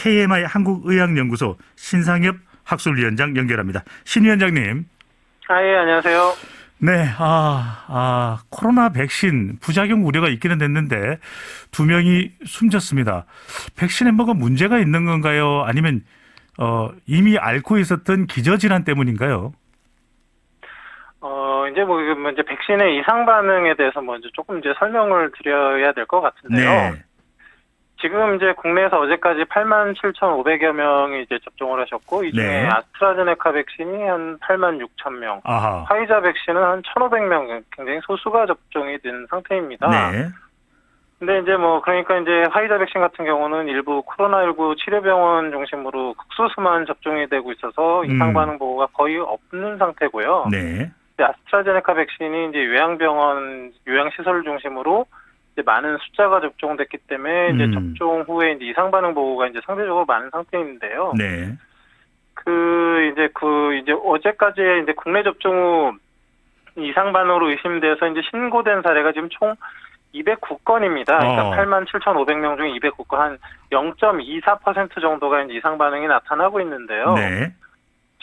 KMI 한국의학연구소 신상엽 학술위원장 연결합니다. 신 위원장님. 예, 안녕하세요. 네, 코로나 백신 부작용 우려가 있기는 했는데 2명이 숨졌습니다. 백신에 뭐가 문제가 있는 건가요? 아니면 이미 앓고 있었던 기저질환 때문인가요? 이제 백신의 이상 반응에 대해서 먼저 조금 이제 설명을 드려야 될 것 같은데요. 네. 지금 이제 국내에서 어제까지 87,500여 명이 이제 접종을 하셨고, 이 중에 네. 아스트라제네카 백신이 한 86,000명, 아하. 화이자 백신은 한 1,500명, 굉장히 소수가 접종이 된 상태입니다. 네. 근데 이제 그러니까 이제 화이자 백신 같은 경우는 일부 코로나19 치료병원 중심으로 극소수만 접종이 되고 있어서 이상 반응 보고가 거의 없는 상태고요. 네. 아스트라제네카 백신이 이제 요양병원, 요양시설 중심으로 이제 많은 숫자가 접종됐기 때문에 이제 접종 후에 이제 이상 반응 보고가 이제 상대적으로 많은 상태인데요. 네. 이제 어제까지 이제 국내 접종 후 이상 반응으로 의심돼서 이제 신고된 사례가 지금 총 209건입니다. 그러니까 87,500명 중에 209건, 한 0.24% 정도가 이제 이상 반응이 나타나고 있는데요. 네.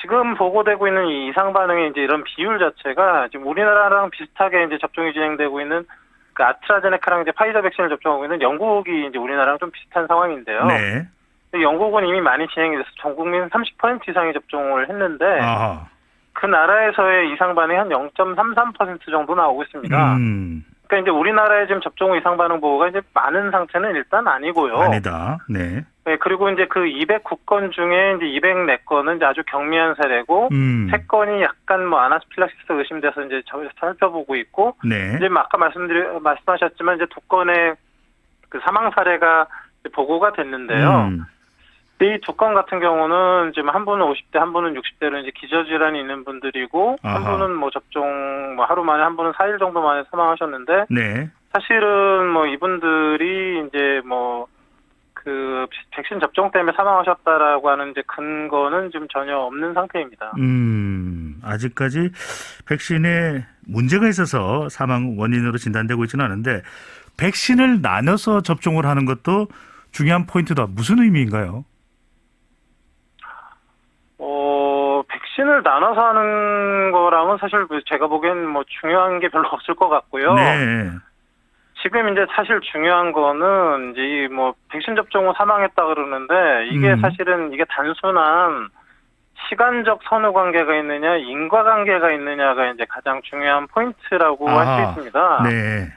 지금 보고되고 있는 이 이상 반응의 이제 이런 비율 자체가 지금 우리나라랑 비슷하게 이제 접종이 진행되고 있는 그 아스트라제네카랑 이제 파이자 백신을 접종하고 있는 영국이 이제 우리나라랑 좀 비슷한 상황인데요. 네. 영국은 이미 많이 진행이 돼서 전 국민 30% 이상이 접종을 했는데, 아하. 그 나라에서의 이상 반응이 한 0.33% 정도 나오고 있습니다. 그러니까 이제 우리나라의 지금 접종 후 이상 반응 보고가 이제 많은 상태는 일단 아니고요. 아니다. 네. 네, 그리고 이제 그 209건 중에 이제 204건은 이제 아주 경미한 사례고, 3건이 약간 아나스필락시스 의심돼서 이제 살펴보고 있고, 네. 이제 아까 말씀하셨지만 이제 2건의 그 사망 사례가 보고가 됐는데요. 이 2건 같은 경우는 지금 한 분은 50대, 한 분은 60대로 이제 기저질환이 있는 분들이고, 아하. 한 분은 접종 하루 만에, 한 분은 4일 정도 만에 사망하셨는데, 네. 사실은 이분들이 이제 그 백신 접종 때문에 사망하셨다라고 하는 이제 근거는 좀 전혀 없는 상태입니다. 아직까지 백신에 문제가 있어서 사망 원인으로 진단되고 있지는 않은데, 백신을 나눠서 접종을 하는 것도 중요한 포인트다. 무슨 의미인가요? 백신을 나눠서 하는 거랑은 사실 제가 보기엔 중요한 게 별로 없을 것 같고요. 네. 지금 이제 사실 중요한 거는 이제 백신 접종 후 사망했다 그러는데, 이게 사실은 이게 단순한 시간적 선후 관계가 있느냐, 인과 관계가 있느냐가 이제 가장 중요한 포인트라고 할 수 있습니다. 네.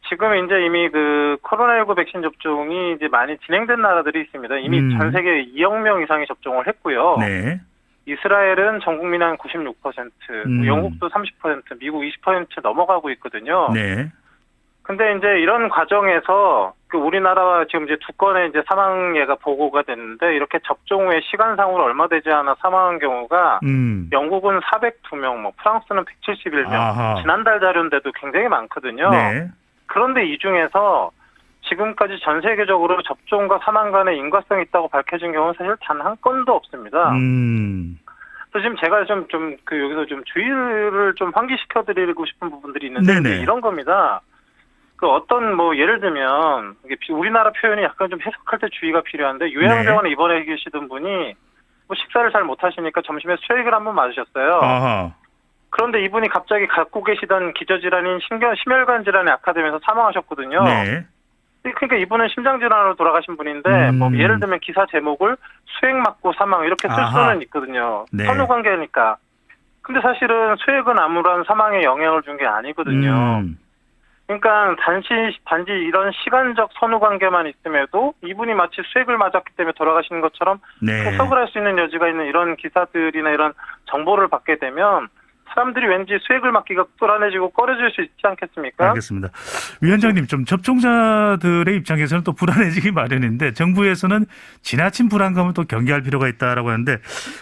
지금 이제 이미 그 코로나19 백신 접종이 이제 많이 진행된 나라들이 있습니다. 이미 전 세계 2억 명 이상이 접종을 했고요. 네. 이스라엘은 전 국민 한 96%, 영국도 30%, 미국 20% 넘어가고 있거든요. 네. 근데 이제 이런 과정에서 그 우리나라와 지금 이제 2건의 이제 사망 예가 보고가 됐는데, 이렇게 접종 후에 시간상으로 얼마 되지 않아 사망한 경우가 영국은 402명, 프랑스는 171명, 아하. 지난달 자료인데도 굉장히 많거든요. 네. 그런데 이 중에서 지금까지 전 세계적으로 접종과 사망 간의 인과성이 있다고 밝혀진 경우는 사실 단 한 건도 없습니다. 그래서 지금 제가 여기서 좀 주의를 좀 환기시켜 드리고 싶은 부분들이 있는데, 네네. 이런 겁니다. 그 어떤 예를 들면 이게 우리나라 표현이 약간 좀 해석할 때 주의가 필요한데, 요양병원에 입원해 계시던 분이 식사를 잘 못하시니까 점심에 수액을 한번 맞으셨어요. 아하. 그런데 이분이 갑자기 갖고 계시던 기저질환인 심혈관 질환에 악화되면서 사망하셨거든요. 네. 그러니까 이분은 심장질환으로 돌아가신 분인데, 예를 들면 기사 제목을 수액 맞고 사망 이렇게 쓸 수는 있거든요. 네. 선후관계니까. 근데 사실은 수액은 아무런 사망에 영향을 준 게 아니거든요. 그러니까 단지 이런 시간적 선후관계만 있음에도 이분이 마치 수액을 맞았기 때문에 돌아가시는 것처럼 해석을 할 수 있는 여지가 있는 이런 기사들이나 이런 정보를 받게 되면, 사람들이 왠지 수액을 맞기가 불안해지고 꺼려질 수 있지 않겠습니까? 알겠습니다. 위원장님, 좀 접종자들의 입장에서는 또 불안해지기 마련인데, 정부에서는 지나친 불안감을 또 경계할 필요가 있다라고 하는데,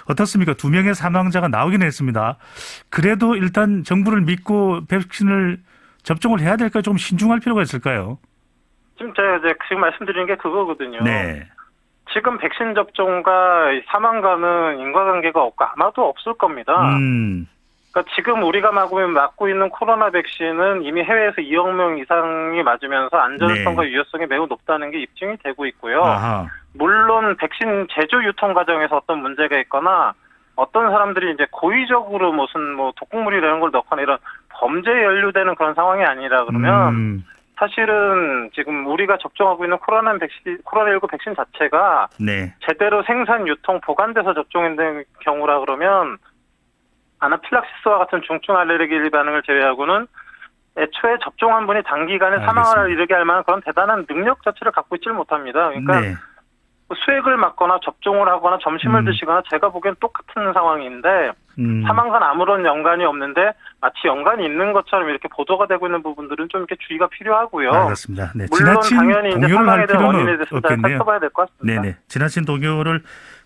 어떻습니까? 2명의 사망자가 나오긴 했습니다. 그래도 일단 정부를 믿고 백신을 접종을 해야 될까요? 좀 신중할 필요가 있을까요? 지금 제가 지금 말씀드린 게 그거거든요. 네. 지금 백신 접종과 사망과는 인과관계가 없고 아마도 없을 겁니다. 그러니까 지금 우리가 맞고 있는 코로나 백신은 이미 해외에서 2억 명 이상이 맞으면서 안전성과 유효성이 매우 높다는 게 입증이 되고 있고요. 아하. 물론 백신 제조 유통 과정에서 어떤 문제가 있거나 어떤 사람들이 이제 고의적으로 무슨 독극물이 이런 걸 넣거나 이런 범죄에 연루되는 그런 상황이 아니라 그러면 사실은 지금 우리가 접종하고 있는 코로나19 백신 자체가 네. 제대로 생산, 유통, 보관돼서 접종된 경우라 그러면 아나필락시스와 같은 중증 알레르기 반응을 제외하고는 애초에 접종한 분이 단기간에 알겠습니다. 사망을 이르게 할 만한 그런 대단한 능력 자체를 갖고 있지를 못합니다. 그러니까 네. 수액을 맞거나 접종을 하거나 점심을 드시거나 제가 보기엔 똑같은 상황인데 사망과는 아무런 연관이 없는데 마치 연관이 있는 것처럼 이렇게 보도가 되고 있는 부분들은 좀 이렇게 주의가 필요하고요. 알겠습니다. 네. 물론 지나친 당연히 이제 동요를 할 사망에 대한 원인에 필요는 대해서 잘 없겠네요. 살펴봐야 될 것 같습니다. 네네. 지나친 동요를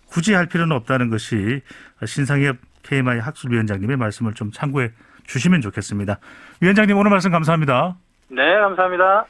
굳이 할 필요는 없다는 것이 신상엽 KMI 학술위원장님의 말씀을 좀 참고해 주시면 좋겠습니다. 위원장님 오늘 말씀 감사합니다. 네, 감사합니다.